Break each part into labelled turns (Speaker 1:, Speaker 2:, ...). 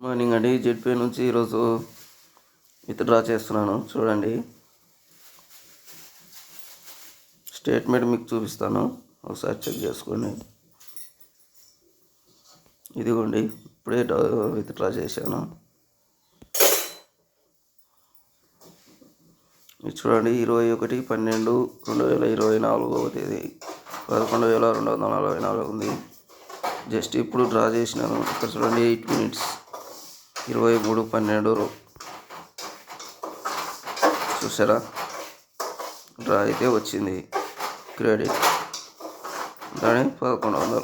Speaker 1: Morning అండి. Zedpay నుంచి ఈరోజు విత్డ్రా చేస్తున్నాను. చూడండి, స్టేట్మెంట్ మీకు చూపిస్తాను, ఒకసారి చెక్ చేసుకోండి. ఇదిగోండి, ఇప్పుడే విత్డ్రా చేశాను. ఇది చూడండి, 21/12/2024 తేదీ 11,244 ఉంది. జస్ట్ ఇప్పుడు డ్రా చేసినాను. ఇక్కడ చూడండి, 8 minutes 23/12 చూసారా, డ్రా అయితే వచ్చింది. క్రెడిట్ దాని 1100.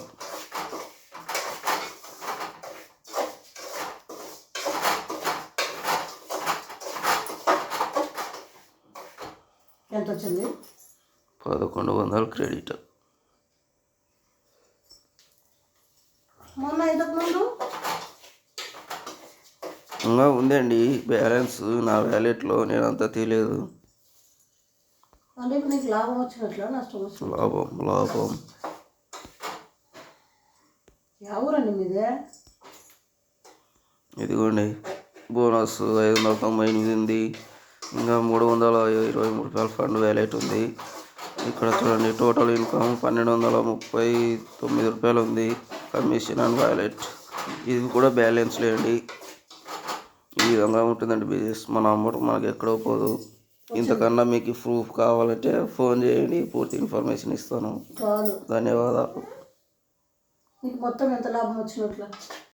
Speaker 2: ఎంత వచ్చింది?
Speaker 1: 1100 క్రెడిట్.
Speaker 2: మొన్న ఇంతకు ముందు
Speaker 1: ఇంకా ఉందండి బ్యాలెన్స్ నా వ్యాలెట్లో. నేను అంతా తెలియదు.
Speaker 2: అంటే ఇప్పుడు నీకు లాభం వచ్చినట్లా నష్టం వచ్చినట్లా?
Speaker 1: లాభం.
Speaker 2: ఎవరండి మీదే?
Speaker 1: ఇదిగోండి, బోనస్ 598 ఉంది. ఇంకా 323 ఫండ్ వ్యాలెట్ ఉంది. ఇక్కడ చూడండి, టోటల్ ఇన్కమ్ 1239 రూపాయలు ఉంది. కమిషన్ అండ్ వ్యాలెట్ ఇది కూడా బ్యాలెన్స్ లేండి. ఈ విధంగా ఉంటుందండి బిజినెస్. మన అమౌంట్ మనకి ఎక్కడో పోదు. ఇంతకన్నా మీకు ప్రూఫ్ కావాలంటే ఫోన్ చేయండి, పూర్తి ఇన్ఫర్మేషన్ ఇస్తాను. ధన్యవాదాలు.
Speaker 2: నీకు మొత్తం ఎంత లాభం వచ్చినట్లా?